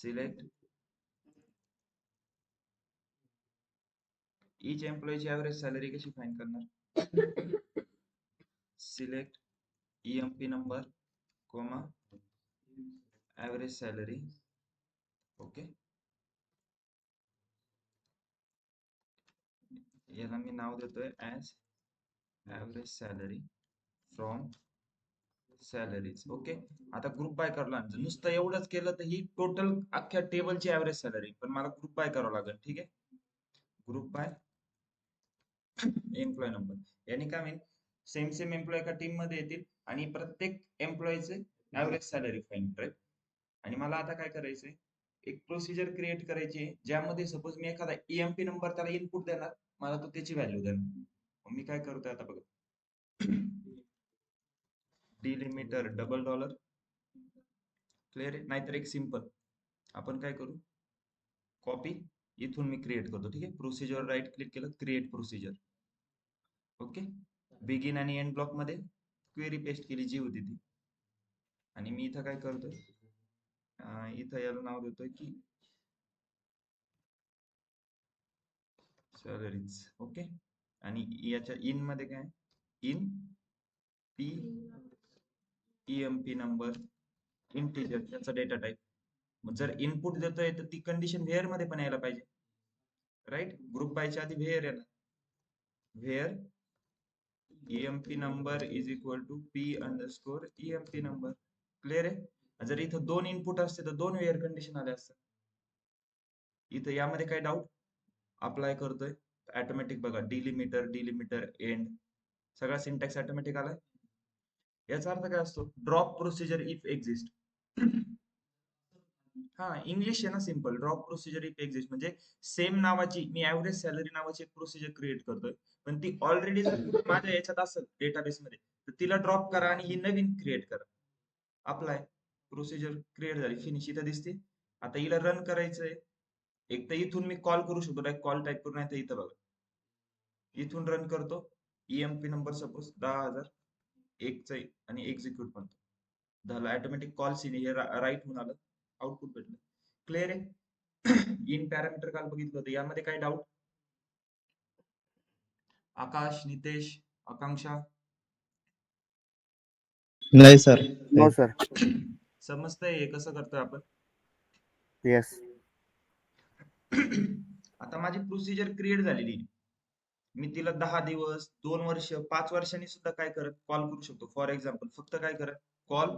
Select each एम्प्लॉईची average salary कशी find करणार? Select EMP number comma average salary. Okay, याला मी नाव देतोय as average salary from salaries. Okay, आता group by करला. नुसतं एवढंच केलं तर ही टोटल अख्ख्या टेबलची ॲव्हरेज सॅलरी, पण मला ग्रुप बाय करावं लागेल. ठीक आहे, ग्रुप बाय एम्प्लॉय नंबर. याने काय होईल, सेम सेम एम्प्लॉय एका टीम मध्ये येतील आणि प्रत्येक एम्प्लॉयचे ॲव्हरेज सॅलरी फाइंड राईट. आणि मला आता काय करायचंय, एक प्रोसिजर क्रिएट करायची आहे ज्यामध्ये सपोज मी एखादा EMP नंबर त्याला इनपुट देणार, मला तो त्याची व्हॅल्यू देणार. मी काय करतोय आता बघा, डिलिमिटर $, क्लिअर आहे. नाहीतर एक सिंपल आपण काय करू, कॉपी इथून मी क्रिएट करतो. ठीक आहे, प्रोसिजर राईट क्लिक केलं, क्रिएट प्रोसिजर. ओके, बिगिन आणि एंड ब्लॉक मध्ये क्वेरी पेस्ट केली जी होती ती. आणि मी इथं काय करतोय, इथं याला नाव देतोय की सॅलरीज. ओके, आणि याच्या इन मध्ये काय, in P EMP number integer, त्याचा डेटा टाइप. मग जर इनपुट देतोय तर ती कंडिशन व्हेअर मध्ये पण यायला पाहिजे राईट. ग्रुप बायच्या आधी व्हेअर येणार, where EMP number is equal to P_ EMP number. Clear आहे. जर इथं दोन इनपुट असते तर दोन व्हेअर कंडिशन आले असतात. इथं यामध्ये काय डाऊट, अप्लाय करतोय ऑटोमॅटिक बघा, डिलिमिटर एंड सगळा सिंटॅक्स ऑटोमॅटिक आलाय. याचा अर्थ काय असतो, ड्रॉप प्रोसिजर इफ एक्झिस्ट. हा इंग्लिश आहे ना, simple. Drop procedure if exist म्हणजे सेम नावाची मी ऍव्हरेज सॅलरी नावाची एक प्रोसिजर क्रिएट करतोय, पण ती ऑलरेडी माझ्या याच्यात असेल डेटाबेस मध्ये, तर तिला ड्रॉप करा आणि ही नवीन क्रिएट करा. अप्लाय, प्रोसिजर क्रिएट झाली, फिनिश इथं दिसते. आता हिला रन करायचंय. एक तर इथून मी कॉल करू शकतो, डायरेक्ट कॉल टाईप करून, नाही तर इथं बघा इथून रन करतो. EMP नंबर सपोज 10,001 आणि एक्झिक्यूट म्हणतो, झालं ऑटोमॅटिक कॉल सीन हे राईट होऊन आलं, आउटपुट भेटलं. क्लिअर आहे. इन पॅरामीटर काल बघितलं होतं, यामध्ये काय डाऊट? आकाश, नितेश, आकांक्षा? नाही सर. No sir. समजतंय हे कसं करतोय आपण? येस. आता माझी प्रोसिजर क्रिएट झालेली, मी तिला 10 दिवस 2 वर्ष 5 वर्षांनी सुद्धा काय करत कॉल करू शकतो. फॉर एक्झाम्पल फक्त काय करत, कॉल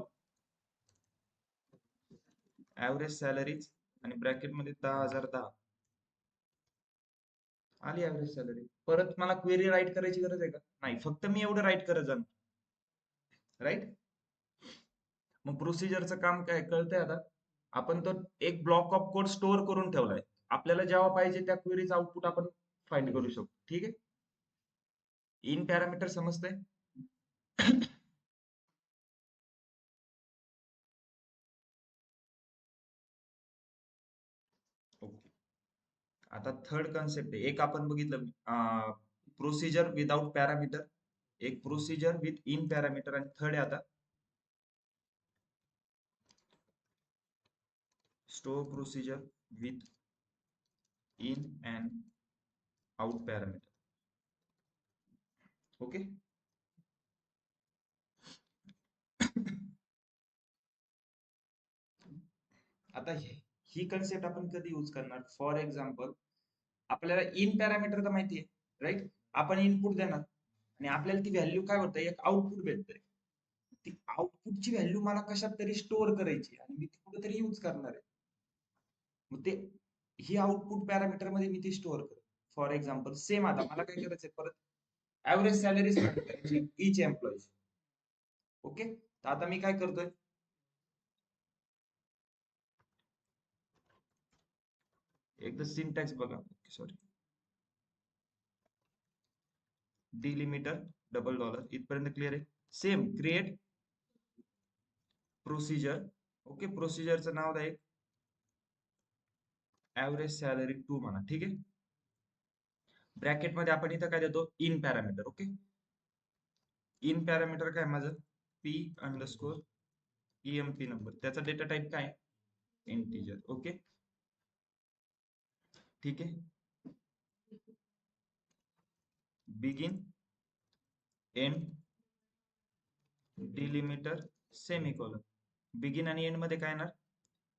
ऍव्हरेज सॅलरीज आणि ब्रॅकेट मध्ये 10,010 आली ऍव्हरेज सॅलरी. परत मला क्वेरी राईट करायची गरज आहे का? नाही, फक्त मी एवढं राईट करत जाणार राईट. मग प्रोसिजरचं काम काय कळतंय आता. आपण तो एक ब्लॉक ऑफ कोड स्टोअर करून ठेवलाय, आपल्याला जेव्हा पाहिजे त्या क्वेरीचं आउटपुट आपण फाइंड करू शकतो. ठीक आहे, इन पॅरामीटर समजतंय? ओके, आता थर्ड कन्सेप्ट आहे. एक आपण बघितलं प्रोसिजर विदाउट पॅरामीटर, एक प्रोसिजर विथ इन पॅरामीटर, आणि थर्ड आहे आता store procedure with in and out parameter. Okay, आता ही कन्सेप्ट आपण कधी यूज करणार? फॉर एक्झाम्पल आपल्याला इन पॅरामीटर तर माहिती आहे राईट, आपण इनपुट देणार आणि आपल्याला ती व्हॅल्यू काय होतं, एक आउटपुट भेटतंय. ती आउटपुटची व्हॅल्यू मला कशात तरी स्टोअर करायची आणि मी ती कुठेतरी यूज करणार आहे. मग ते ही आउटपुट पॅरामीटर मध्ये मी ती स्टोअर करतो. फॉर एक्झाम्पल सेम आता मला काय करायचंय, परत ऍव्हरेज सॅलरीज करायची इच एम्प्लॉई. ओके, तर आता मी काय करतोय, एकदा सिंटॅक्स बघा. सॉरी, डिलिमिटर $, इथपर्यंत क्लिअर आहे. Same create procedure. ओके, प्रोसिजरचं नाव आहे ऍव्हरेज सॅलरी 2 म्हणा. ठीक आहे, ब्रॅकेट मध्ये आपण इथं काय देतो, in parameter. Okay, in parameter काय माझं, P_ EMP नंबर, त्याचा डेटा टाइप काय, इंटीजर. ओके, ठीक आहे. Begin, end, delimiter, semicolon. Begin आणि एंड मध्ये काय येणार?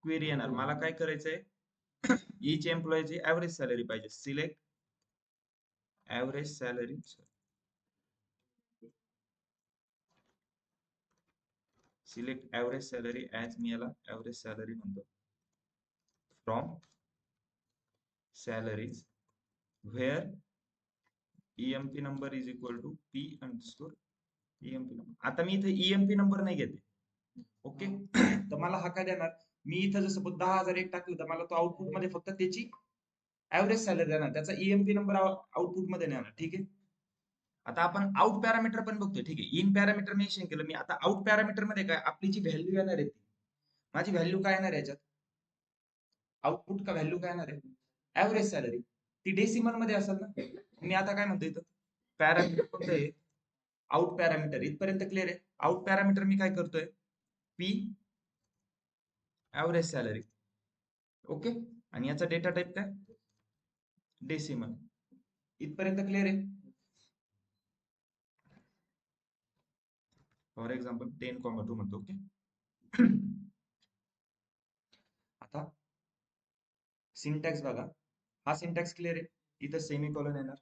क्वेरी येणार. मला काय करायचंय? ईच एम्प्लॉयची ऍव्हरेज सॅलरी पाहिजे. Select average salary, select average salary as, मी याला ऍव्हरेज सॅलरी म्हणतो, from salaries where EMP number is equal to P underscore EMP number. आता मी इथे EMP नंबर नाही घेते. ओके, तर मला हा काय देणार? मी इथं जसं 10,001 टाकलं तर मला तो आउटपुट मध्ये फक्त त्याची ऍव्हरेज सॅलरी देणार, त्याचा EMP नंबर आउटपुट मध्ये देणार. ठीक आहे. आता आपण आउट पॅरामीटर पण बघतोय. ठीक आहे, इन पॅरामीटर मेन्शन केलं मी. आता आउट पॅरामीटर मध्ये काय आपली जी व्हॅल्यू येणार आहे, माझी व्हॅल्यू काय येणार आहे याच्यात? आउटपुट का व्हॅल्यू काय येणार आहे? Average salary. ती डेसिमल मध्ये असेल ना. मी आता काय म्हणतो इथं, पॅरामीटर कोणतं आहे? Out parameter. इथपर्यंत क्लिअर आहे? आउट पॅरामीटर मी काय करतोय? P average salary. ओके, आणि याचा डेटा टाइप काय? डेसिमल. इथपर्यंत क्लिअर आहे? फॉर एक्झाम्पल 10,2 म्हणतो. ओके, आता सिंटॅक्स बघा. हा सिंटॅक्स क्लिअर आहे? इथं सेमीकोलन येणार.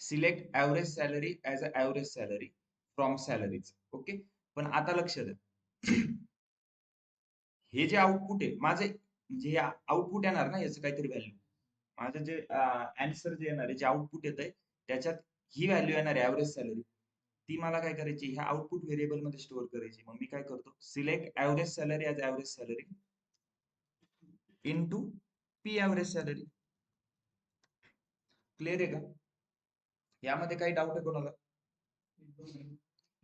Select average salary as a average salary from salaries. Okay, पण आता लक्ष द्या. हे जे आउटपुट आहे माझे, म्हणजे आउटपुट येणार ना याचं काहीतरी व्हॅल्यू, माझं जे आन्सर जे येणार आहे, जे आउटपुट येत आहे त्याच्यात ही व्हॅल्यू येणार आहे ऍव्हरेज सॅलरी. ती मला काय करायची? ह्या आउटपुट व्हेरिएबल मध्ये स्टोअर करायची. मग मी काय करतो? Select average salary as average salary into P average salary. Clear आहे का? यामध्ये काही डाऊट आहे कोणाला?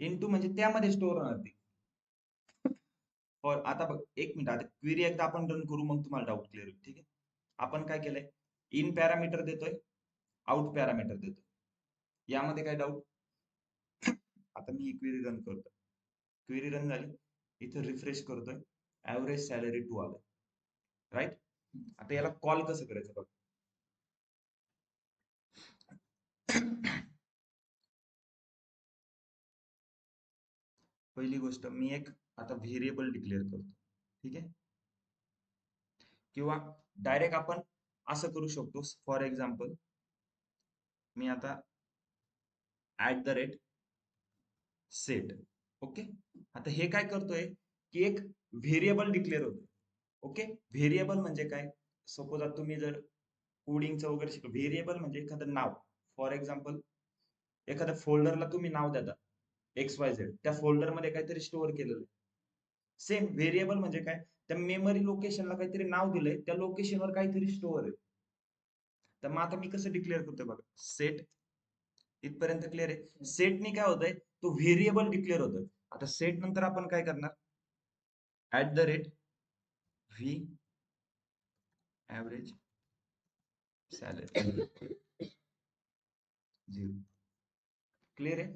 इनटू म्हणजे त्यामध्ये स्टोअर होणार ती. आता बघ, एक मिनिट, आता क्वेरी एकदा आपण रन करू, मग तुम्हाला डाऊट क्लिअर होईल. ठीक आहे, आपण काय केलंय? इन पॅरामीटर देतोय, आउट पॅरामीटर देतोय. यामध्ये काय डाऊट? आता मी ही क्वेरी रन करतोय. क्वेरी रन झाली, इथं रिफ्रेश करतोय, ऍव्हरेज सॅलरी 2 आलं. राईट? आता याला कॉल कसं करायचं बघ. पहिली गोष्ट, मी एक आता व्हेरिएबल डिक्लेअर करतो. ठीक आहे, किंवा डायरेक्ट आपण असं करू शकतो. फॉर एक्झाम्पल मी आता @set. ओके, आता हे काय करतोय की एक व्हेरिएबल डिक्लेअर होतोय. ओके, व्हेरिएबल म्हणजे काय? सपोज आता तुम्ही जर कोडिंगचं वगैरे शिकलो, व्हेरिएबल म्हणजे एखादं नाव. फॉर एक्झाम्पल एखाद्या फोल्डरला तुम्ही नाव देता XYZ, त्या फोल्डर मध्ये काहीतरी स्टोअर केलेलं. सेम व्हेरिएबल म्हणजे काय? त्या मेमरी लोकेशनला काहीतरी नाव दिलंय, त्या लोकेशनवर काहीतरी स्टोअर आहे. तर मग आता मी कसं डिक्लेअर करतोय बघा, सेट. इथपर्यंत क्लिअर आहे? सेटनी काय होतंय? तो व्हेरिएबल डिक्लेअर होतोय. आता सेट नंतर आपण काय करणार? @v average salary 0. क्लिअर आहे?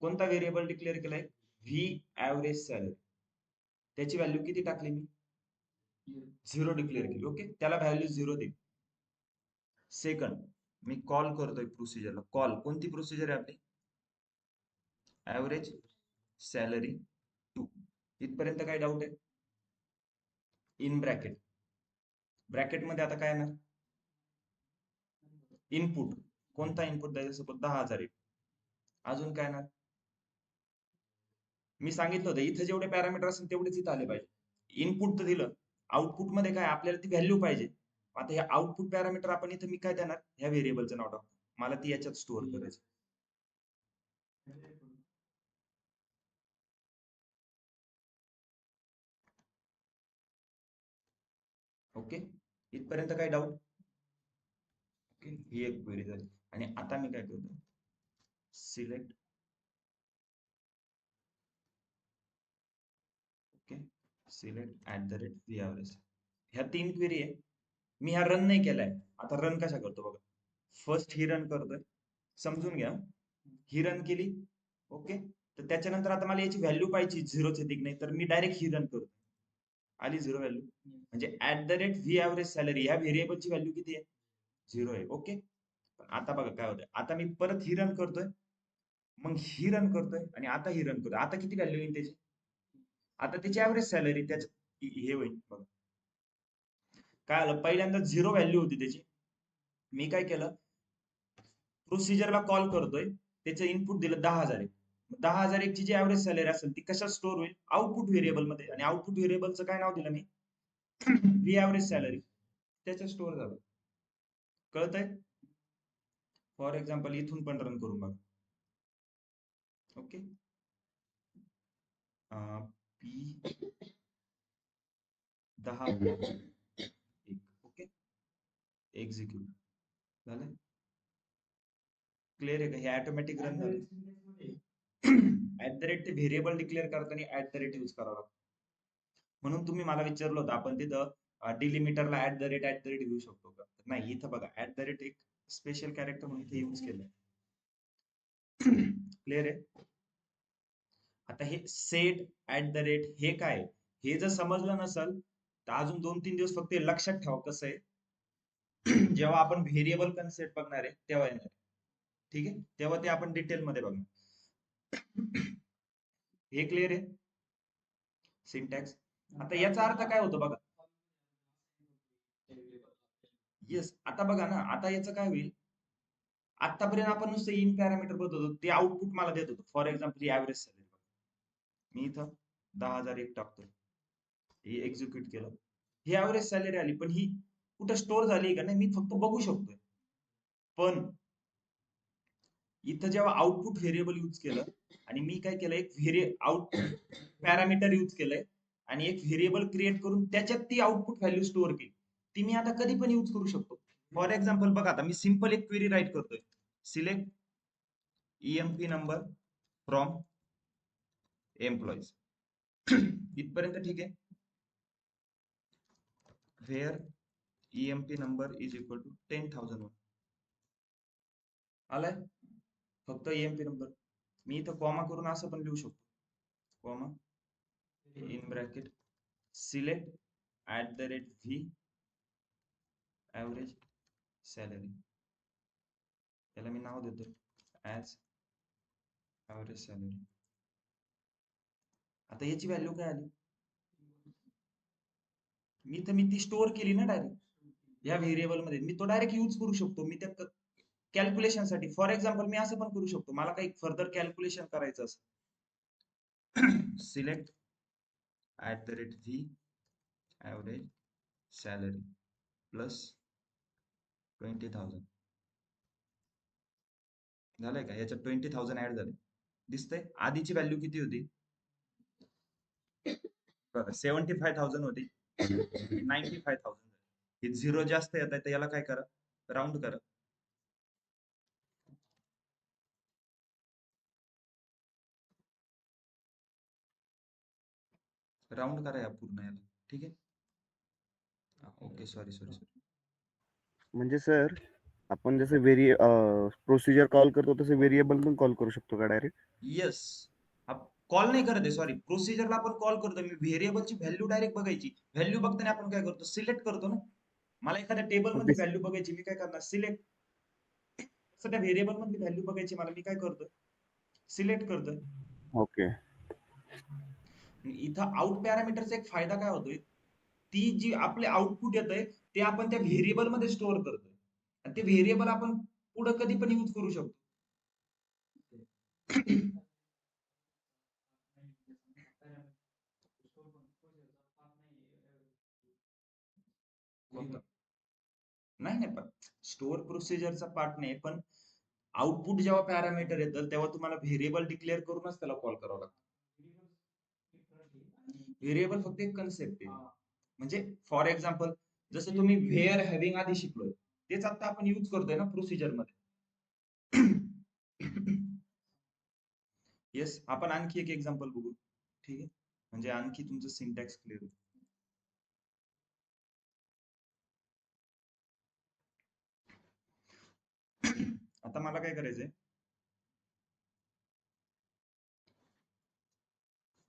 कोणता व्हेरिएबल डिक्लेअर केलाय? V average salary. त्याची व्हॅल्यू किती टाकली मी? 0 डिक्लेअर केली. ओके, त्याला व्हॅल्यू 0 दिली. सेकंड, मी कॉल करतोय प्रोसिजरला. कॉल कोणती प्रोसिजर आहे आपली? Average salary 2. इथपर्यंत काय डाऊट आहे? In bracket. ब्रॅकेट मध्ये आता काय येणार? इनपुट. कोणता इनपुट द्यायचा? सपोज 10,001. अजून काय येणार? मी सांगितलं होतं इथे जेवढे पॅरामीटर असेल तेवढेच इथं आले पाहिजे. इनपुट तर दिलं, आउटपुट मध्ये काय आपल्याला ती व्हॅल्यू पाहिजे. आता हे आउटपुट पॅरामीटर आपण इथे मी काय देणार? ह्या व्हेरिएबलचं नाव टाकतो, मला ती याच्यात स्टोअर करायचं. ओके, इथपर्यंत काय डाऊट? ओके, ही एक क्वेरी झाली. आणि आता मी काय करतो? Select, okay, select @v. ह्या 3 क्वेरी आहे. मी ह्या रन नाही केलाय. आता रन कशा करतो बघा. फर्स्ट ही रन करतोय, समजून घ्या. ही रन केली. ओके, तर त्याच्यानंतर आता मला याची व्हॅल्यू पाहिजे 0च येते की नाही, तर मी डायरेक्ट ही रन करतो. आली 0 व्हॅल्यू. म्हणजे at the rate V average salary ह्या व्हेरिएबलची व्हॅल्यू किती आहे? 0 आहे. ओके. पण आता बघा काय होतंय, आता मी परत ही रन करतोय, मग ही रन करतोय आणि आता ही रन करतोय. आता किती व्हॅल्यू येईल त्याची? आता त्याची ऍव्हरेज सॅलरी हे होईल बघा. काय आलं, पहिल्यांदा 0 व्हॅल्यू होती त्याची. मी काय केलं, प्रोसिजरला कॉल करतोय, त्याचं इनपुट दिलं 10,001. 10,001 ची जी ऍव्हरेज सॅलरी असेल ती कशात स्टोअर होईल? आउटपुट व्हेरिएबल मध्ये. आणि आउटपुट व्हेरिएबलचं काय नाव दिलं मी? V average salary. त्याच्यात स्टोअर झालं. कळतंय? फॉर एक्झाम्पल इथून पण रन करून बघा. ओके. P 10 okay. एक्झिक्यूट झालं. क्लिअर आहे का? हे ऑटोमॅटिक रन झालं. ऍट द रेट ते व्हेरिएबल डिक्लेअर करताना ऍट द रेट यूज करावा लागतो. म्हणून तुम्ही मला विचारलं होतं आपण तिथं डिलिमिटरला ऍट द रेट घेऊ शकतो का? नाही, इथं बघा ऍट द रेट एक स्पेशल कॅरेक्टर म्हणून इथे यूज केलंय. क्लिअर आहे? आता हे सेट ऍट द रेट हे काय? हे जर समजलं नसेल तर अजून 2-3 दिवस फक्त हे लक्षात ठेवा कसं आहे. जेव्हा आपण व्हेरिएबल कन्सेप्ट बघणार आहे तेव्हा येणार. ठीक आहे, तेव्हा ते आपण डिटेल मध्ये बघणार. हे क्लिअर आहे? सिंटॅक्स. आता याचा अर्थ काय होतो बघा. येस, आता बघा ना, आता याचं काय होईल, आतापर्यंत आपण नुसतं इन पॅरामीटर बघत होतो, ते आउटपुट मला देत होतं. For example average salary. मी इथं 10,001 टाकतोय, हे एक्झिक्यूट केलं, ही ऍव्हरेज सॅलरी आली, पण ही कुठं स्टोअर झाली का नाही मी फक्त बघू शकतोय. पण इथं जेव्हा आउटपुट व्हेरिएबल यूज केलं आणि मी काय केलं, एक आउटपुट पॅरामीटर यूज केलंय आणि एक व्हेरिएबल क्रिएट करून त्याच्यात ती आउटपुट व्हॅल्यू स्टोअर केली, ती मी आता कधी पण यूज करू शकतो. फॉर एक्झाम्पल बघा, आता मी सिंपल एक क्वेरी राईट करतोय, select EMP number from employees. इथपर्यंत ठीक आहे. Where EMP number is equal to 10,001. आलाय फक्त ईएमपी नंबर. मी इथं कॉमा करून असं पण लिहू शकतो, comma in bracket select at the rate V average salary. त्याला मी नाव देतो ऍज ऍव्हरेज सॅलरी. आता याची व्हॅल्यू काय आली, मी ती स्टोअर केली ना डायरेक्ट या व्हेरिएबल मध्ये. मी तो डायरेक्ट यूज करू शकतो मी त्या कॅल्क्युलेशन साठी. फॉर एक्झाम्पल मी असं पण करू शकतो, मला काही फर्दर कॅल्क्युलेशन करायचं असं, select at the rate V average salary plus 20,000. झालंय का? याच्यात 20,000 ऍड झाले. दिसतंय? आधीची व्हॅल्यू किती होती? 75,000 होती, 95,000. हे 0 जास्त येत आहे तर याला काय करा, राऊंड करा. राऊंड करा या पूर्ण याला. ठीक आहे. Okay, sorry. म्हणजे सर, आपण जसं प्रोसिजर कॉल करतो तसं व्हेरिएबल पण कॉल करू शकतो का डायरेक्ट? येस, कॉल नाही करत आहे, सॉरी, प्रोसिजरला आपण कॉल करतो. मी व्हेरिएबलची व्हॅल्यू डायरेक्ट बघायची. व्हॅल्यू बघताना आपण काय करतो, सिलेक्ट करतो ना. मला एखाद्या टेबल ओके. मध्ये व्हॅल्यू बघायची, मी काय करणार, सिलेक्ट. सध्या व्हेरिएबल मध्ये व्हॅल्यू बघायची मला, मी काय करतोय, सिलेक्ट करतोय. ओके. इथं आउट पॅरामीटरचा एक फायदा काय होतोय, ती जी आपले आउटपुट येतंय ते आपण त्या व्हेरिएबल मध्ये स्टोअर करतोय आणि ते व्हेरिएबल आपण पुढे कधी पण यूज करू शकतो. नाही, पण स्टोअर प्रोसिजरचा पार्ट नाही, पण आउटपुट जेव्हा पॅरामीटर येतं तेव्हा तुम्हाला व्हेरिएबल डिक्लेअर करूनच त्याला कॉल करावं लागतं. व्हेरिएबल फक्त एक कन्सेप्ट आहे. म्हणजे फॉर एक्झाम्पल जसं तुम्ही व्हेअर हॅव्हिंग आधी शिकलोय, तेच आता आपण यूज करतोय ना प्रोसिजर मध्ये. येस, आपण आणखी एक एक्झाम्पल बघू. ठीक आहे, म्हणजे आणखी तुमचं सिंटॅक्स क्लिअर होईल. आता मला काय करायचंय,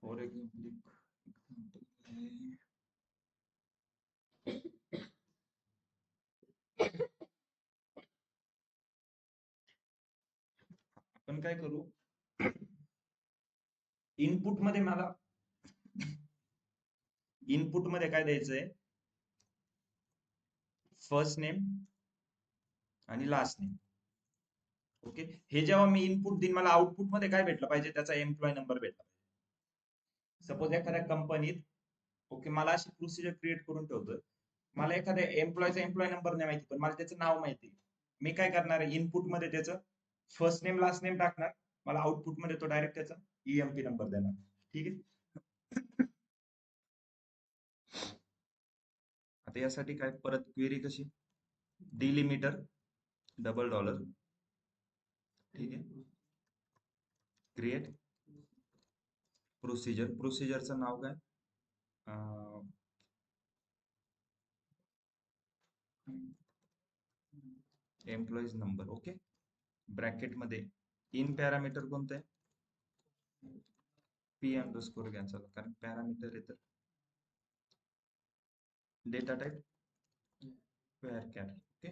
फॉर एक्झाम्पल काय करू, इनपुट मध्ये मला इनपुट मध्ये काय द्यायचंय, फर्स्ट नेम आणि लास्ट नेम. ओके, हे जेव्हा मी इनपुट देईन मला आउटपुट मध्ये काय भेटलं पाहिजे, त्याचा एम्प्लॉय नंबर भेटला पाहिजे. सपोज एखाद्या कंपनीत, ओके, मला अशी प्रोसिजर क्रिएट करून ठेवतो, मला एखाद्या एम्प्लॉयचा एम्प्लॉय नंबर नाही माहिती पण मला त्याचं नाव माहिती. मी काय करणार आहे, इनपुट मध्ये त्याचं फर्स्ट नेम लास्ट नेम टाकणार, मला आउटपुट मध्ये तो डायरेक्ट त्याचा ईएमपी नंबर देणार. ठीक आहे. आता यासाठी काय, परत क्वेरी कशी, डिलिमिटर $, ठीक आहे, क्रिएट प्रोसिजर, प्रोसिजरचं नाव काय, एम्प्लॉईज नंबर. ओके, ब्रॅकेट मध्ये इन पॅरामीटर कोणतं आहे, पी अंडरस्कोर घ्यायचा कारण पॅरामीटर आहे तर. Data type varchar. Okay,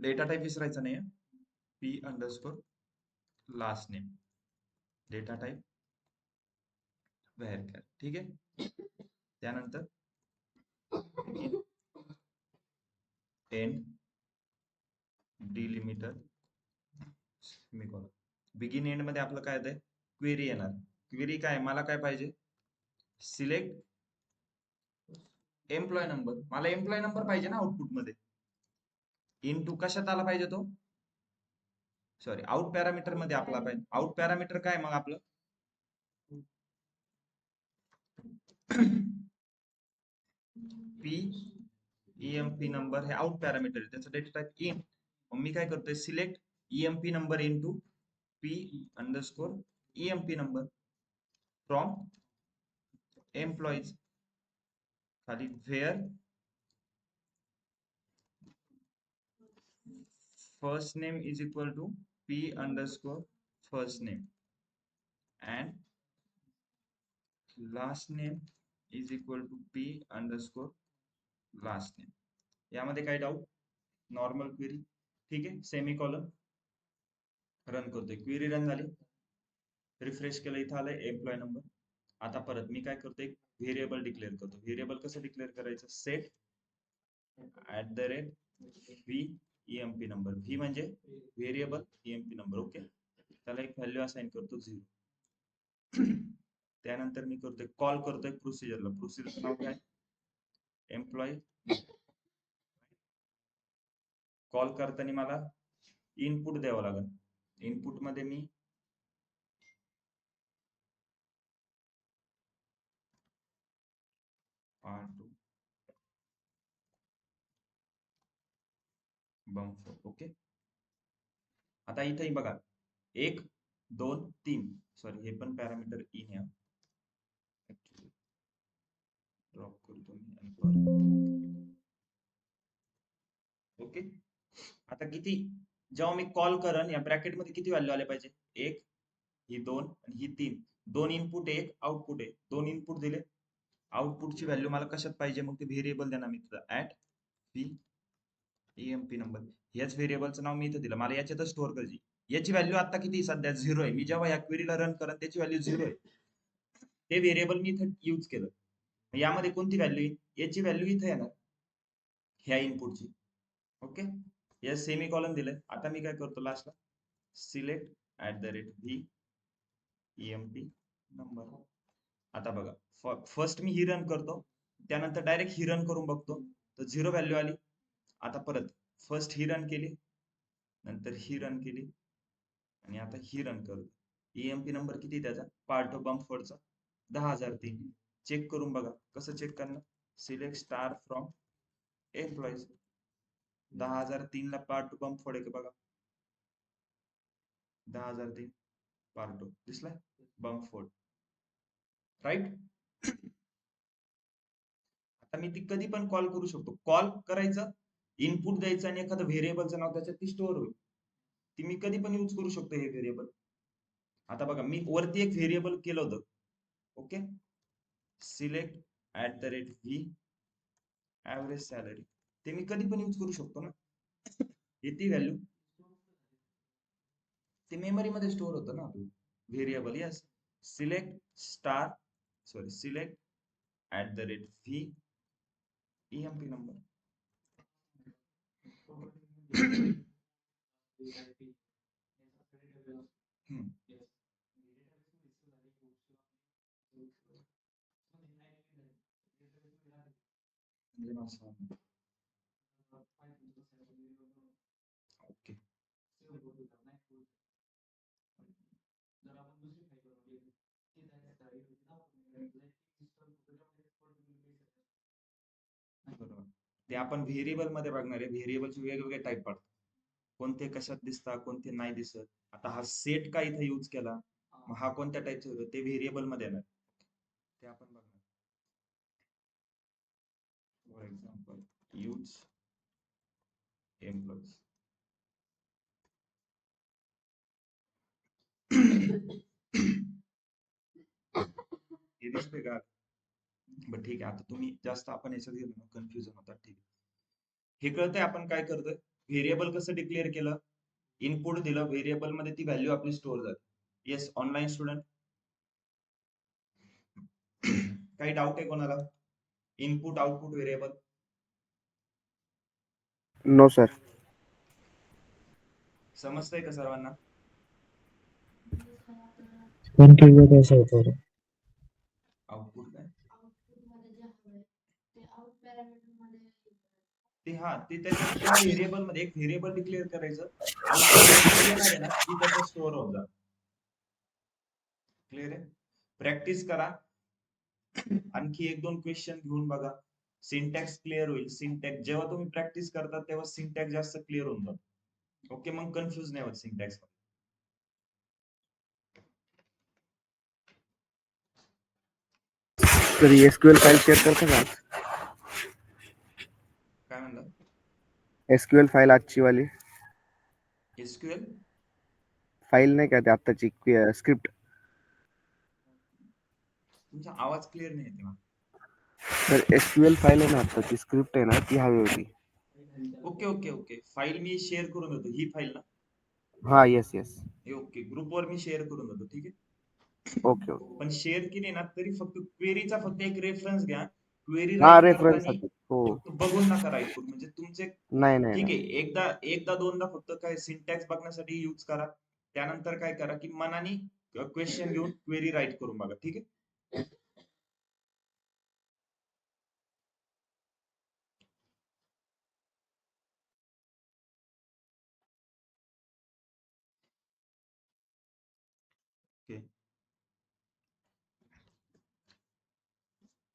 data type विसरायचा नाही, P underscore last name, data type varchar. ठीक आहे. त्यानंतर end delimiter semicolon. Begin end मध्ये आपलं काय आहे, क्वेरी येणार. क्वेरी काय, मला काय पाहिजे, सिलेक्ट एम्प्लॉय नंबर. मला एम्प्लॉय नंबर पाहिजे ना आउटपुट मध्ये. इनटू कशात आला पाहिजे तो, सॉरी आउट पॅरामीटर मध्ये आपला पाहिजे. आउट पॅरामीटर काय मग आपलं, पी ईएमपी नंबर हे आउट पॅरामीटर आहे, त्याचं डेटा टाइप इन. मग मी काय करतोय, select EMP number into P underscore EMP number from employees, खाली where first name is equal to p underscore first name and last name is equal to p underscore last name. यामध्ये काय doubt, normal query. ठीक आहे, semi column. Run करतोय, query run झाली, refresh केलं, इथं आलंय एम्प्लॉय नंबर. आता परत मी काय करतोय, व्हेरिएबल डिक्लेअर करतो. व्हेरिएबल कसं डिक्लेअर करायचं, set @v EMP number. V म्हणजे व्हेरिएबल, ईएमपी नंबर. ओके, त्याला एक व्हॅल्यू असाइन करतो 0. त्यानंतर मी करतोय, कॉल करतोय प्रोसिजरला. प्रोसिजरचं नाव काय, एम्प्लॉय. कॉल करताना मला इनपुट द्यावं लागेल. इनपुट मध्ये मी ओके. आता इथे बघा 1 2 3, सॉरी हे पण पॅरामीटर इन आहे, ड्रॉप करतो मी. ओके, आता किती, जेव्हा मी कॉल करन या ब्रॅकेट मध्ये किती व्हॅल्यू आले पाहिजे, 1, ही 2 आणि ही 3. 2 इनपुट 1 आउटपुट आहे. 2 इनपुट दिले, आउटपुटची व्हॅल्यू मला कशात पाहिजे, मग ते व्हेरिएबल देणार मी तिथं @v ईएमपी नंबर. याच व्हेरिएबलचं नाव मी इथं दिलं, मला याच्यातच स्टोअर करायची. याची व्हॅल्यू आता किती, सध्या 0 आहे. मी जेव्हा या क्वेरीला रन करन त्याची व्हॅल्यू 0 आहे. ते व्हेरिएबल मी इथं यूज केलं. यामध्ये कोणती व्हॅल्यू येईल, याची व्हॅल्यू इथं येणार, ह्या इनपुटची. ओके, या सेमी कॉलन दिलंय. आता मी काय करतो, लास्टला सिलेक्ट @v ईएमपी नंबर. आता बघा, फर्स्ट मी ही रन करतो, त्यानंतर डायरेक्ट ही रन करून बघतो तर 0 व्हॅल्यू आली. आता परत फर्स्ट ही रन केली, नंतर ही रन केली आणि आता ही रन करतो. ईएमपी नंबर किती त्याचा, पार्ट ऑफ बम्फोर्डचा 10,003. चेक करून बघा, कसं चेक करणार, सिलेक्ट स्टार फ्रॉम एम्प्लॉईज. 10,003 ला पार्ट टू बम्फोर्ड आहे का बघा, 10,003 पार्ट टू दिसलाय, बम्फोर्ड, राईट. आता मी ती कधी पण कॉल करू शकतो. कॉल करायचं, इनपुट द्यायचं आणि एखादं व्हेरिएबलचं नाव त्याच्यात ती स्टोअर होईल. ती मी कधी पण यूज करू शकतो हे व्हेरिएबल. आता बघा, मी वरती एक व्हेरिएबल केलं होतं. Okay, select @v average salary. ते मी कधी पण यूज करू शकतो ना, येते व्हॅल्यू. ते मेमरी मध्ये स्टोअर होतं ना आपलं variable. Yes, select star select @v emp number. हम्म. ओके. बरोबर. ते आपण व्हेरिएबल मध्ये बघणार आहे. व्हेरिएबलचे वेगवेगळे टाईप पडतात. कोणते कशात दिसतात, कोणते नाही दिसत. आता हा सेट का इथे यूज केला, मग हा कोणत्या टाईपचा होतो ते व्हेरिएबल मध्ये येणार, ते आपण बघणार. For example use employees. हे दिसतंय का? बरं ठीक आहे. आता तुम्ही जास्त आपण याच्यात गेलो ना कन्फ्युजन होतात. ठीक आहे, हे कळतंय आपण काय करतोय. व्हेरिएबल कसं डिक्लेअर केलं, इनपुट दिलं, व्हेरिएबल मध्ये ती व्हॅल्यू आपली स्टोअर झाली. येस ऑनलाईन स्टुडंट, काही डाऊट आहे कोणाला? Input output variable. No sir. समजतंय का सर्वांना? कन्फ्युजन असं होतं. आउटपुट काय ते, हा ते त्याच्या त्या व्हेरिएबल मध्ये एक व्हेरिएबल डिक्लेअर करायचं, आउटपुट व्हॅल्यू येणार आहे ना ती त्याच्यात स्टोअर होऊन जाईल. क्लिअर आहे? प्रॅक्टिस करा. आणखी 1-2 क्वेश्चन घेऊन बघा. सिंटॅक्स क्लिअर होईल. सिंटॅक्स जेव्हा तुम्ही प्रॅक्टिस करता तेव्हा सिंटॅक्स जास्त क्लिअर होऊन जातो. ओके, मग कन्फ्युज नाही होत सिंटॅक्स. तर एसक्यूएल फाईल शेअर करता का? काय म्हणलं? एसक्यूएल फाईल आजची वाली एसक्यूएल फाईल नाही का, ते आत्ताची स्क्रिप्ट. तुमचा आवाज क्लिअर नाही येते मला. तर एसक्यूएल फाईल आहे ना, आत्ताची स्क्रिप्ट आहे ना, ती हवी होती. ओके ओके ओके, फाईल मी शेअर करून देतो. ही फाईल ना? हा येस येस. ओके, ग्रुपवर मी शेअर करून देतो. ठीक आहे. Okay okay. पण शेअर केली ना तरी फक्त क्वेरीचा फक्त एक रेफरन्स घ्या. क्वेरी हा राईट रेफरन्स करताना साठी हो. फक्त बघून नका राईट करू. म्हणजे तुमचे नाही नाही ठीक आहे, नाही. एकदा दोनदा फक्त काय सिंटॅक्स बघण्यासाठी यूज करा. त्यानंतर काय करा की मनाने क्वेश्चन घेऊन क्वेरी राईट करून बघा. ठीक आहे.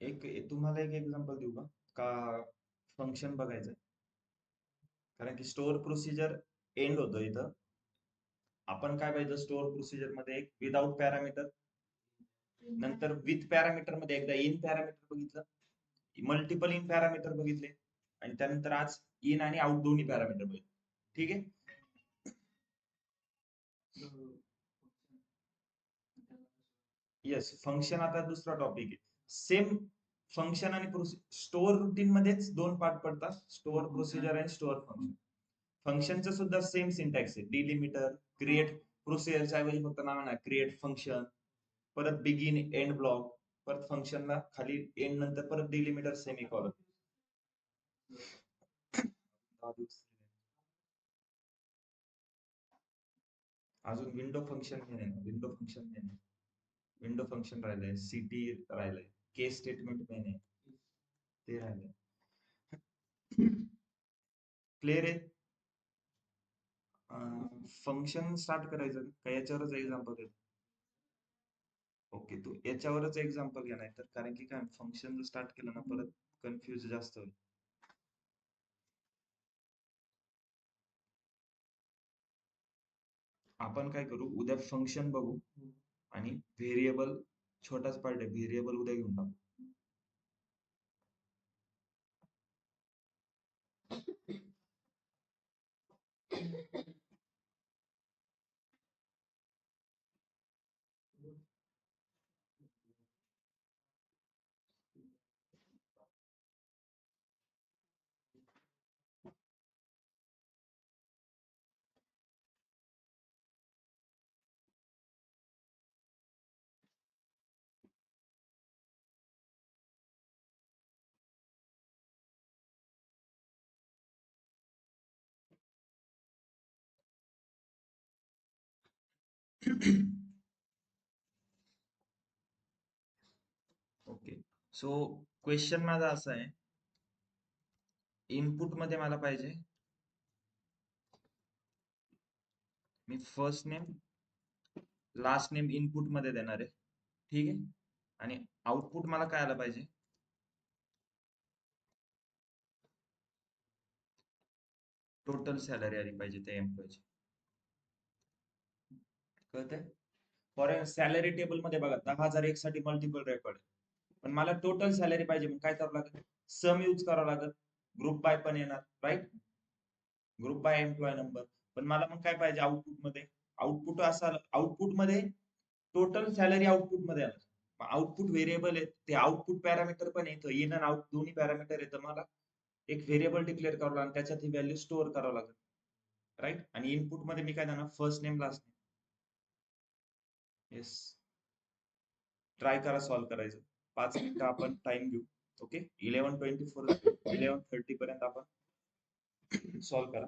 ओके, तुम्हाला एक एक्झाम्पल देऊ का फंक्शन बघायचं. कारण की स्टोअर प्रोसिजर एंड होतं इथं. आपण काय पाहिजे स्टोअर प्रोसिजर मध्ये, एक विदाउट पॅरामीटर, नंतर विथ पॅरामीटर मध्ये एकदा इन पॅरामीटर बघितलं, मल्टिपल इन पॅरामीटर बघितले, आणि त्यानंतर आज इन आणि आउट दोन्ही पॅरामीटर बघितले. ठीक आहे. येस, फंक्शन आता दुसरा टॉपिक आहे. सेम फंक्शन आणि स्टोअर रुटीन मध्येच 2 पार्ट पडतात, स्टोअर प्रोसिजर आणि स्टोअर फंक्शन. फंक्शनचं सुद्धा सेम सिंटॅक्स आहे. डिलिमिटर, क्रिएट, प्रोसिजरच्या ऐवजी फक्त नाव आहे क्रिएट फंक्शन, परत बिगिन एंड ब्लॉक, परत फंक्शनला खाली एंड नंतर परत डिलिमिटर सेमीकॉलन. अजून विंडो फंक्शन नाही ना, विंडो फंक्शन राहिलंय, सिटी राहिलंय, केस स्टेटमेंट मेन आहे, ते राहिलंय. क्लिअर आहे? फंक्शन स्टार्ट करायचं का याच्यावरच एक्झाम्पल आहे? ओके, तू याच्यावरच एक्झाम्पल घ्या, नाही तर कारण की काय फंक्शन जर स्टार्ट केलं ना परत कन्फ्युज जास्त होईल. आपण काय करू, उद्या फंक्शन बघू आणि व्हेरिएबल, छोटाच पार्ट आहे, व्हेरिएबल उद्या घेऊन टाकू. ओके, सो क्वेश्चन माझा असा आहे, इनपुट मध्ये मला पाहिजे, मी first name last name input मध्ये देणार आहे, ठीक आहे, आणि आउटपुट मला काय आलं पाहिजे, टोटल सॅलरी आली पाहिजे त्या एम्प्लॉयची. कळतंय? फॉर सॅलरी टेबल मध्ये बघा 10,001 साठी मल्टिपल रेकॉर्ड, पण मला टोटल सॅलरी पाहिजे, मग काय करावं लागेल, सम यूज करावं लागेल, ग्रुप बाय पण येणार, right, group by employ number. पण मला मग काय पाहिजे आउटपुट मध्ये, आउटपुट असा, आउटपुट मध्ये टोटल सॅलरी आउटपुट मध्ये येणार, आउटपुट व्हेरिएबल आहे, ते आउटपुट पॅरामीटर पण येतं, इन अँड आउट दोन्ही पॅरामीटर येतं, मला एक व्हेरिएबल डिक्लेअर करावं लागेल, त्याच्यात ही व्हॅल्यू स्टोअर करावं लागेल, राईट. आणि इनपुट मध्ये मी काय देणार, first name last name. Yes, try करा सॉल्व्ह करायचं, 5 मिनिटं आपण टाइम घेऊ. ओके, 11:30 पर्यंत आपण सॉल्व्ह करा.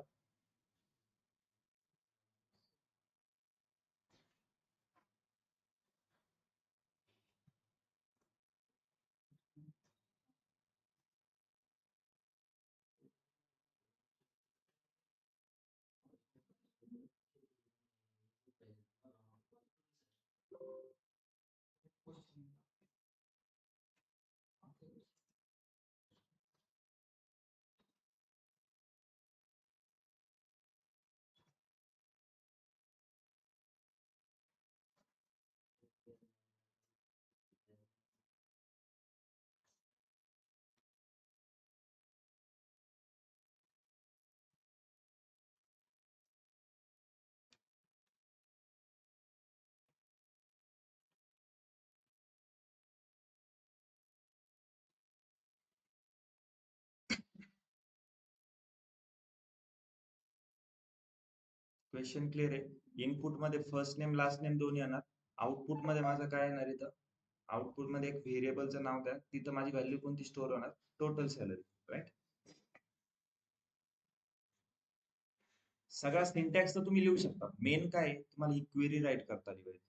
क्वेश्चन क्लिअर आहे. इनपुट मध्ये फर्स्ट नेम लास्ट नेम दोन्ही येणार, आउटपुट मध्ये माझं काय येणार, इथं आउटपुट मध्ये एक व्हेरिएबलचं नाव द्या, तिथं माझी व्हॅल्यू कोणती स्टोअर होणार, टोटल सॅलरी, राईट. सगळा सिंटॅक्स तर तुम्ही लिहू शकता, मेन काय आहे, तुम्हाला ही क्वेरी राईट करता आली पाहिजे.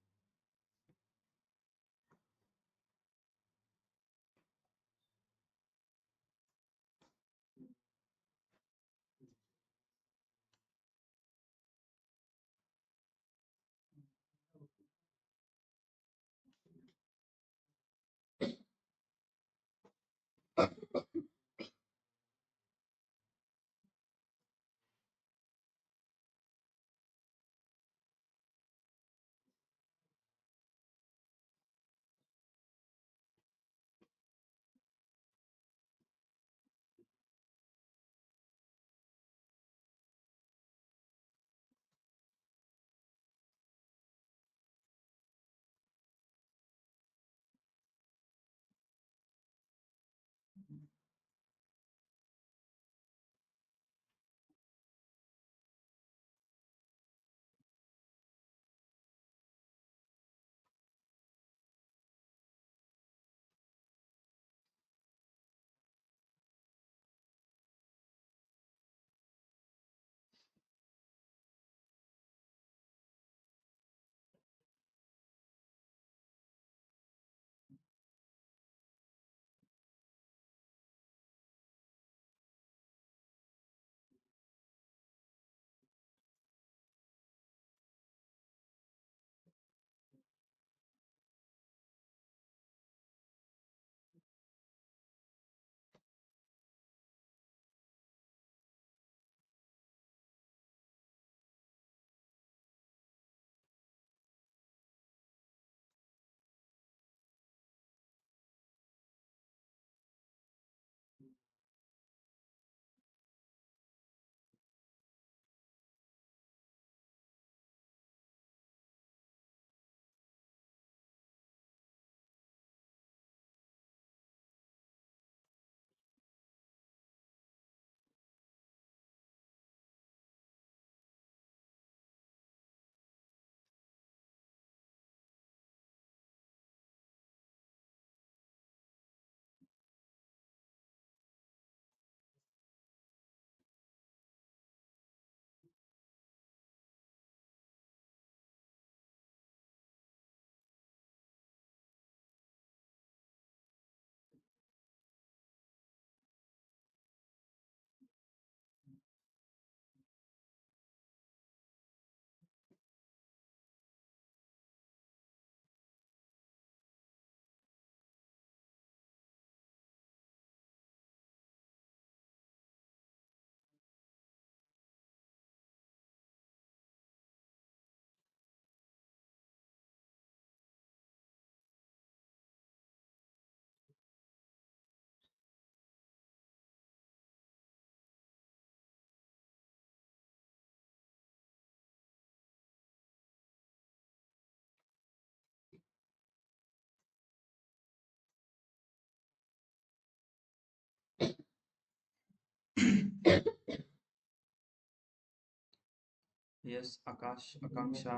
यस, आकाश, आकांक्षा,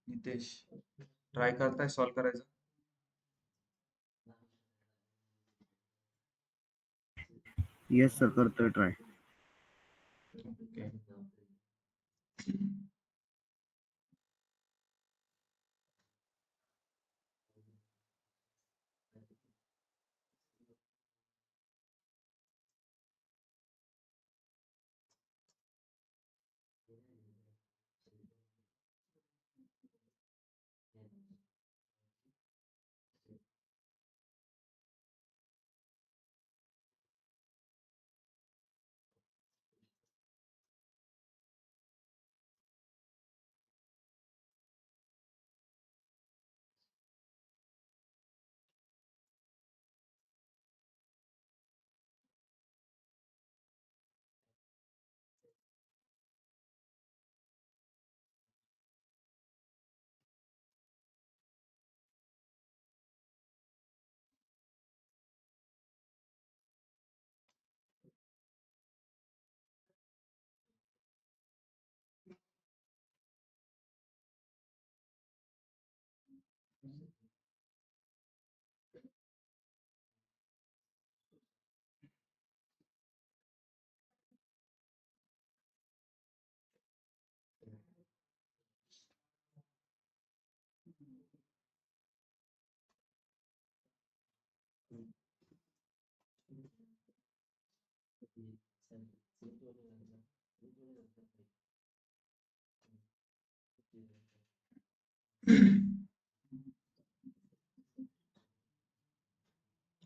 नितेश, ट्राय करताय सॉल्व करायचं? येस सर, करतोय ट्राय. ओके.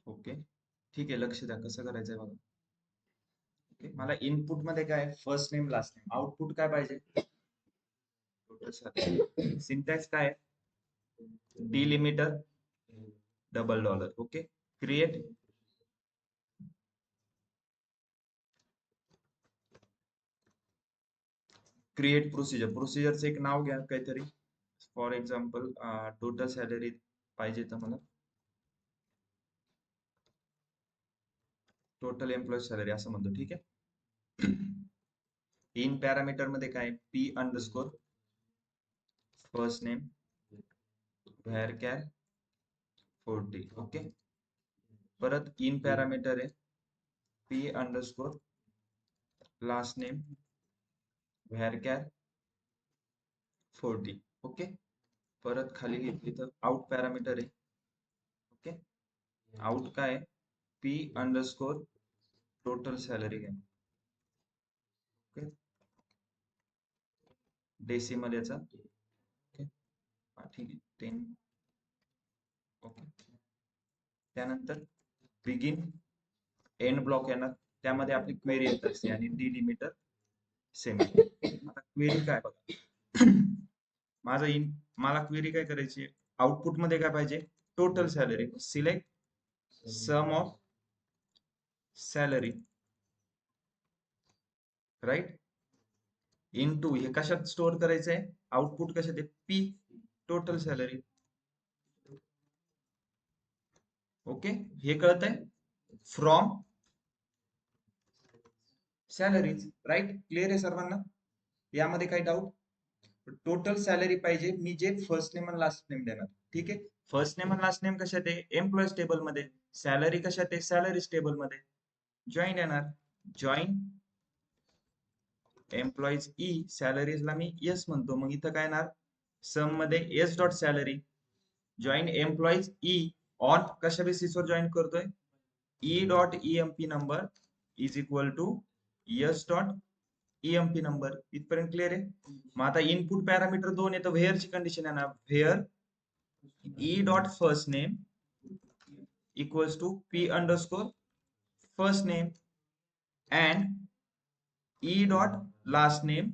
ओके, ठीक आहे. लक्ष द्या कसं करायचंय बघा. ओके, मला इनपुट मध्ये काय first name last name, output काय पाहिजे? सिंटॅक्स काय? Delimiter double dollar. Okay, create procedure. प्रोसिजरचं एक नाव घ्या काहीतरी. फॉर एक्झाम्पल टोटल सॅलरी पाहिजे तर मला टोटल एम्प्लॉई सॅलरी असं म्हणतो. ठीक आहे. इन पॅरामीटर मध्ये काय P underscore first name where care 40. Okay, परत इन पॅरामीटर आहे P underscore last name where care 40. Okay, परत खाली घेतली तर आउट पॅरामीटर आहे. ओके, आउट काय पी अंडरस्कोर टोटल सॅलरी घ्या. ओके, डेसिमल याचा. ओके, ठीक आहे 10. ओके, त्यानंतर बिगिन एंड ब्लॉक येणार, त्यामध्ये आपली क्वेरी येत असते आणि डिलिमिटर सेमी. आता क्वेरी काय बघा. मला क्वेरी काय करायची, आउटपुट मध्ये काय पाहिजे total salary. Select sum of salary, right, into हे कशात स्टोअर करायचंय, आउटपुट कशात आहे पी टोटल सॅलरी. ओके, हे कळतंय. From salaries, right. क्लिअर आहे सर्वांना? यामध्ये काही डाऊट? टोटल सॅलरी पाहिजे, मी जे फर्स्ट नेम आणि लास्ट नेम देणार. ठीक आहे, फर्स्ट नेम आणि लास्ट नेम कशात आहे एम्प्लॉईज टेबल मध्ये, सॅलरी कशात आहे सॅलरीज टेबल मध्ये. जॉईन येणार, जॉईन एम्प्लॉईज ई, सॅलरीजला मी यस म्हणतो, मग इथं काय येणार सम मध्ये S dot salary. Join employees E on कशा बेसिसवर जॉईन करतोय, E dot EMP number is equal to S dot EMP number. इथपर्यंत क्लिअर आहे? मग आता इनपुट पॅरामीटर 2 येतं, व्हेअरची कंडिशन आहे ना, where E dot first name equals to P underscore first name and E dot last name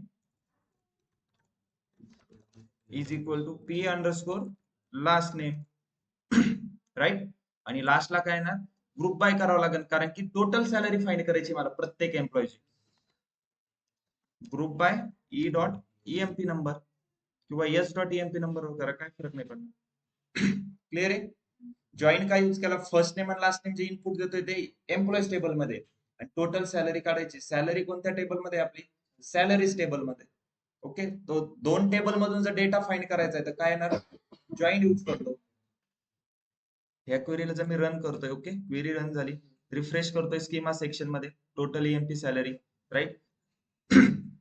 is equal to P underscore last name. Right, आणि लास्टला काय ना ग्रुप बाय करावं लागेल, कारण की टोटल सॅलरी फाइंड करायची मला प्रत्येक एम्प्लॉईची. Group by E dot EMP number किंवा एस डॉट ईएमपी नंबर वगैरे काय फरक नाही पडणार. क्लिअर आहे? जॉईन काय यूज केला, फर्स्ट नेम आणि लास्ट नेम जे इनपुट देतोय ते एम्प्लॉईज टेबल मध्ये, आणि टोटल सॅलरी काढायची. सॅलरी कोणत्या टेबल मध्ये आपली, सॅलरीज टेबल मध्ये. ओके, तो दोन टेबल मधून जर डेटा फाइंड करायचा आहे तर काय येणार, जॉईन यूज करतो. ह्या क्वेरीला जर मी रन करतोय, ओके, क्वेरी रन झाली, रिफ्रेश करतोय स्कीमा सेक्शन मध्ये, टोटल ईएमपी सॅलरी, राईट.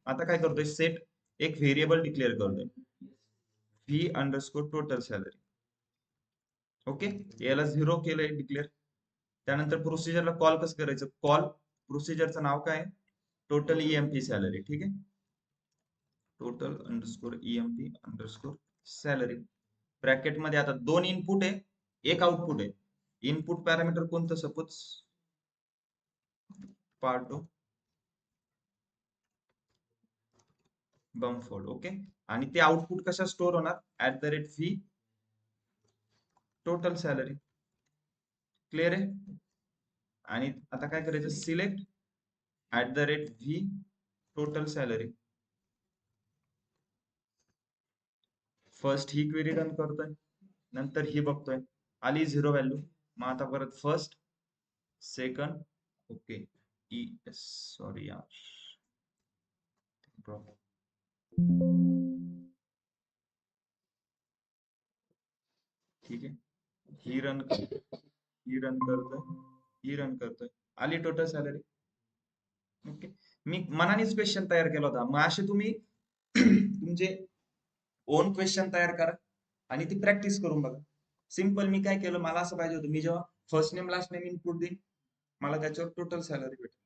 आता काय करतोय, सेट एक व्हेरिएबल डिक्लेअर करतोय, V underscore total salary. Okay, याला 0 केलंय डिक्लेअर. त्यानंतर प्रोसिजरला कॉल कसं करायचं, कॉल प्रोसिजरचं नाव काय, टोटल ईएमपी सॅलरी. ठीक आहे, total underscore EMP underscore salary. Bracket मध्ये आता दोन इनपुट आहे, एक आउटपुट आहे. इनपुट पॅरामीटर कोणतं, सपोज पार्टो बमफोर्ड. ओके, आणि ते आउटपुट कशा स्टोअर होणार, @v टोटल सॅलरी. क्लिअर आहे. आणि आता काय करायचं, select @v total salary. First ही क्वेरी रन करतोय, नंतर ही बघतोय, आली 0 व्हॅल्यू. मग आता परत फर्स्ट, सेकंड, ओके, सॉरी यार, ठीक आहे, ही रन ही रन करतोय, ही रन करतोय, आली टोटल सॅलरी. ओके, मी मनानेच क्वेश्चन तयार केला होता. मग असे तुम्ही तुमचे ओन क्वेश्चन तयार करा आणि ती प्रॅक्टिस करून बघा. सिंपल मी काय केलं, मला असं पाहिजे होतं, मी जेव्हा first name last name input देईन, मला त्याच्यावर टोटल सॅलरी भेटेल.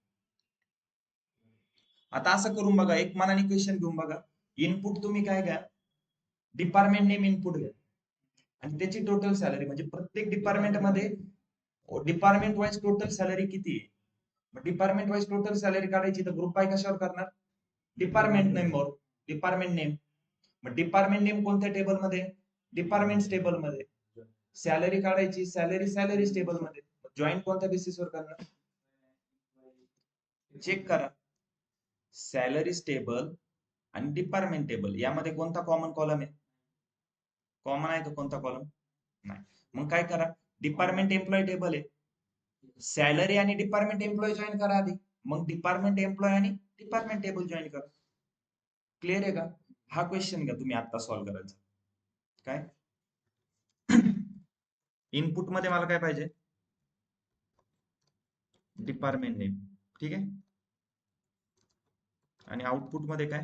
आता असं करून बघा, एक मनाने क्वेश्चन घेऊन बघा. इनपुट तुम्ही काय घ्या, डिपार्टमेंट नेम इनपुट घ्या आणि त्याची टोटल सॅलरी, म्हणजे प्रत्येक डिपार्टमेंट मध्ये डिपार्टमेंट वाईज टोटल सॅलरी किती आहे. मग डिपार्टमेंट वाईज टोटल सॅलरी काढायची तर ग्रुप बाय कशावर करणार, डिपार्टमेंट नेमवर, डिपार्टमेंट नेम. मग डिपार्टमेंट नेम कोणत्या टेबल मध्ये, डिपार्टमेंट टेबल मध्ये. सॅलरी काढायची, सॅलरी टेबल मध्ये. जॉईन कोणत्या बेसिसवर करणार, चेक करा, सॅलरी टेबल आणि डिपार्टमेंट टेबल यामध्ये कोणता कॉमन कॉलम आहे, कॉमन आहे का कोणता कॉलम, नाही. मग काय करा, डिपार्टमेंट एम्प्लॉय टेबल आहे, सॅलरी आणि डिपार्टमेंट एम्प्लॉय जॉईन करा आधी, मग डिपार्टमेंट एम्प्लॉय आणि डिपार्टमेंट टेबल जॉईन करा. क्लिअर आहे का. हा क्वेश्चन घ्या तुम्ही आता सॉल्व्ह करायचा. काय इनपुट मध्ये मला काय पाहिजे, डिपार्टमेंट नेम. ठीक आहे, आणि आउटपुट मध्ये काय,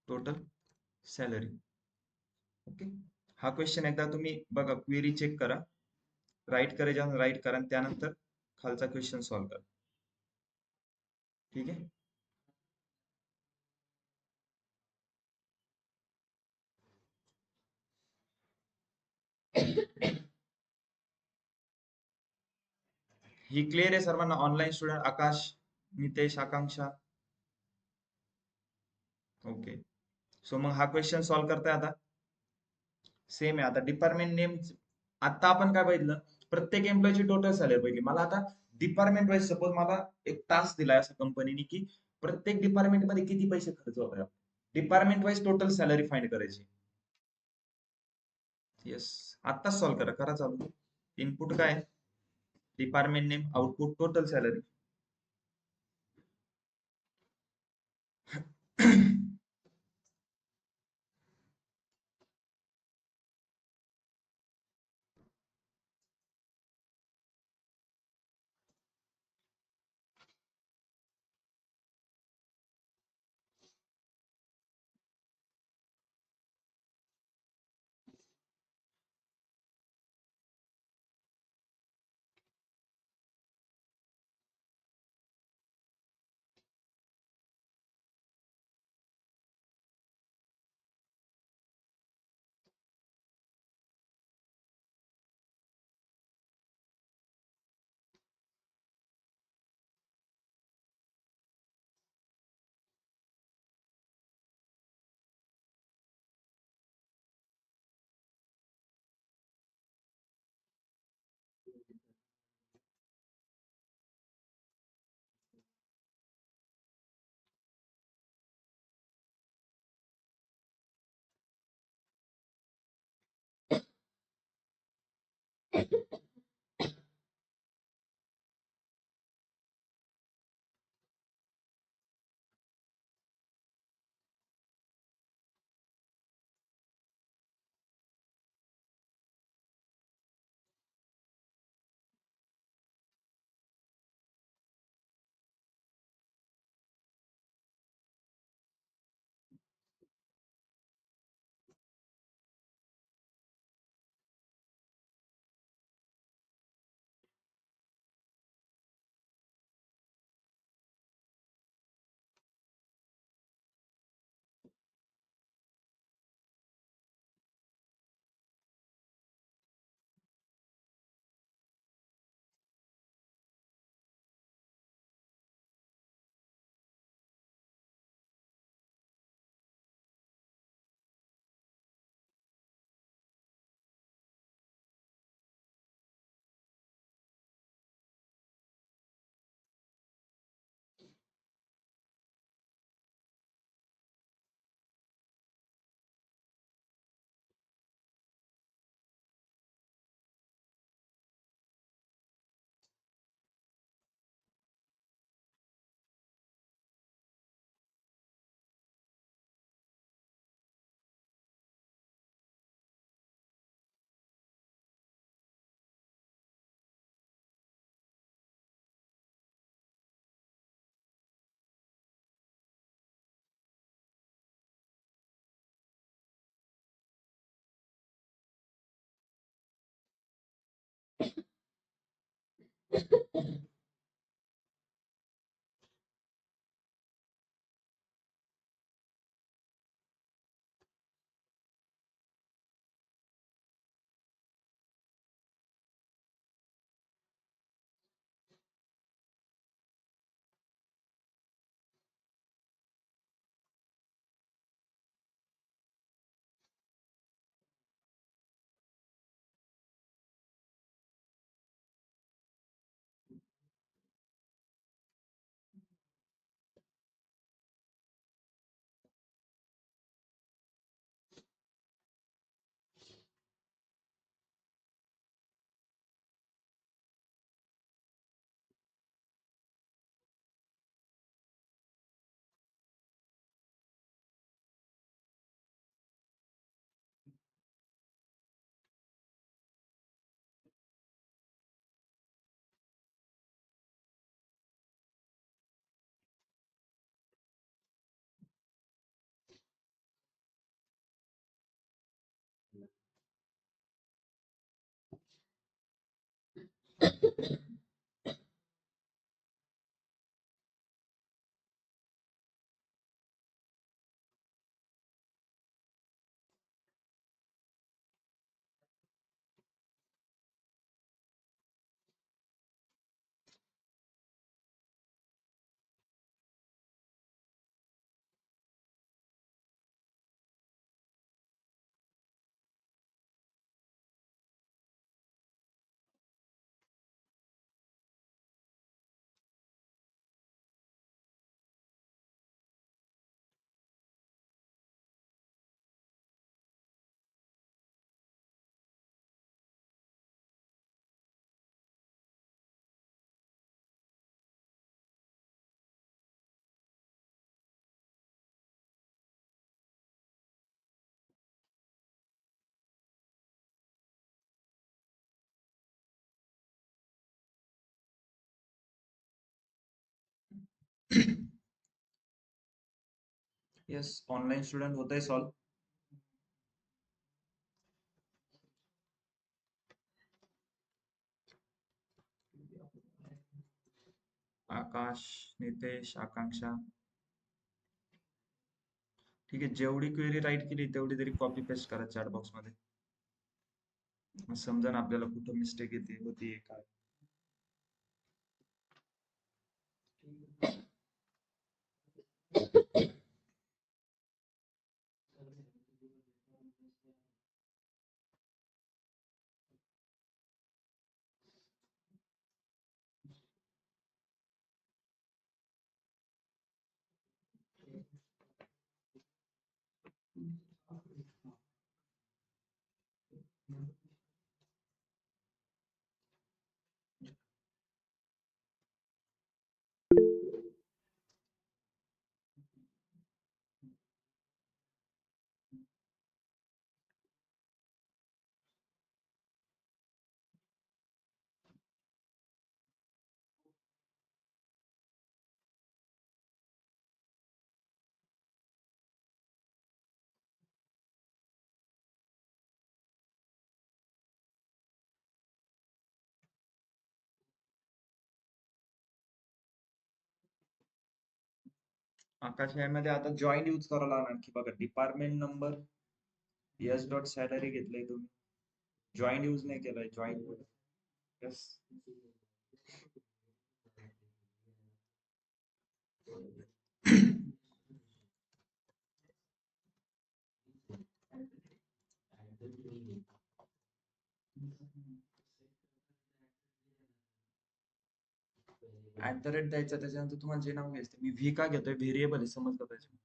टोटल सॅलरी. ओके, हा क्वेश्चन एकदा तुम्ही बघा, क्वेरी चेक करा, राईट करायच्या राईट करा, आणि त्यानंतर खालचा क्वेश्चन सॉल्व्ह करा. ठीक आहे. ही क्लिअर आहे सर्वांना, ऑनलाईन स्टुडंट आकाश, नितेश, आकांक्षा. ओके, सो मग हा क्वेश्चन सॉल्व्ह करताय आता. सेम आहे, आता डिपार्टमेंट नेम, आता आपण काय बघितलं, प्रत्येक एम्प्लॉयची टोटल सॅलरी पहिली. मला आता डिपार्टमेंट वाईज, सपोज मला एक टास्क दिलाय असं कंपनीने, की प्रत्येक डिपार्टमेंट मध्ये किती पैसे खर्च होतात, department wise total salary find करायची. येस, आत्ताच सॉल्व्ह करा, करा चालू. इनपुट काय, department name, output total salary. Yes, online student होतंय सॉल्व. आकाश, नितेश, आकांक्षा. ठीक आहे, जेवढी क्वेरी राईट केली तेवढी तरी कॉपी पेस्ट करा चॅट बॉक्स मध्ये. मग समजा ना आपल्याला कुठं मिस्टेक येते होती काय. आकाश यामध्ये आता जॉईंट यूज करावं लागणार की बघा, department number S dot salary घेतलंय तुम्ही, जॉईंट यूज नाही केलाय. Joint yes. At the rate द्यायचं, त्याच्यानंतर तुम्हाला जे नाव घ्यायचं. मी व्ही का घेतोय, व्हेरिएबल आहे, समजलं पाहिजे.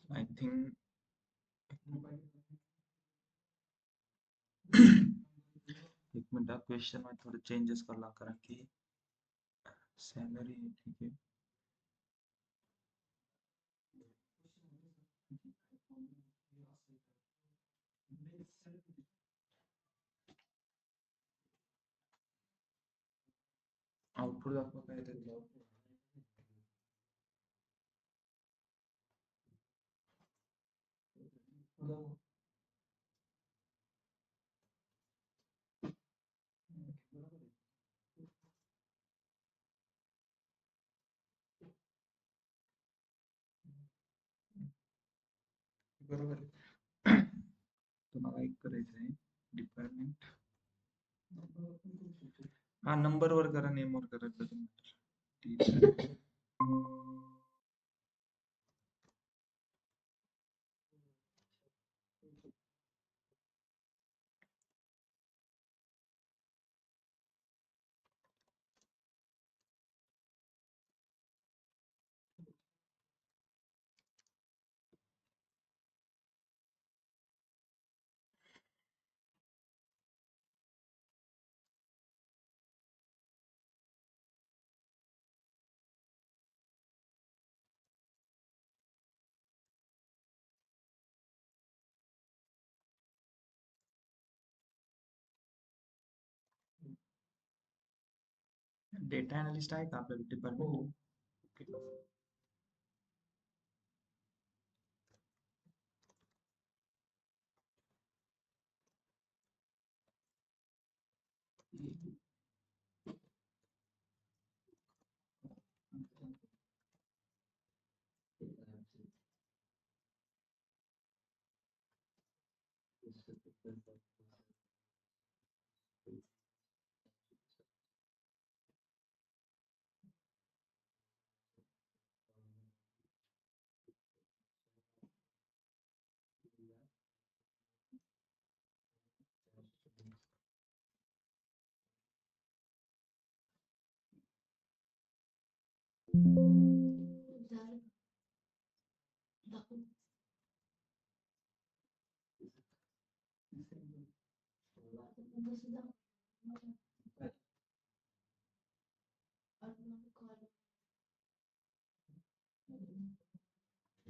आय थिंक एक मिनिट क्वेश्चन मध्ये थोडं चेंजेस करला कारण की सॅलरी ठीक आहे. आउटपुट दाखवा काय ते बरोबर आहे. तुम्हाला एक करायचं आहे डिपार्टमेंट हा नंबर वर करा नेम वर करा doesn't matter. डेटा अनालिस्ट आहे का आपल्या डिपार्टमेंट?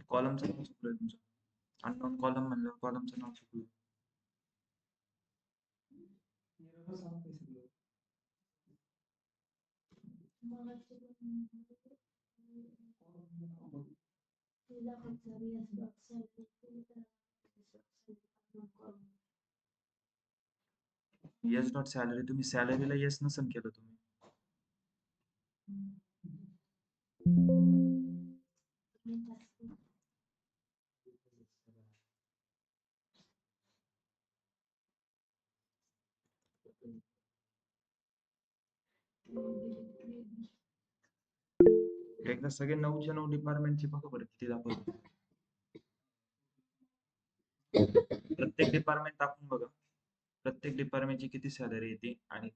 कॉलमचं नाव चुकलंय तुमचं. अननोन कॉलम म्हणलं कॉलमचं नाव चुकलं. येस डॉट सॅलरी तुम्ही सॅलरीला येस नसन केलं तुम्ही. एकदा सगळे 9च्या 9 डिपार्टमेंटची बघा बरं किती दाखवतो. प्रत्येक डिपार्टमेंट टाकून बघा. प्रत्येक डिपार्टमेंटची किती सॅलरी येते आणि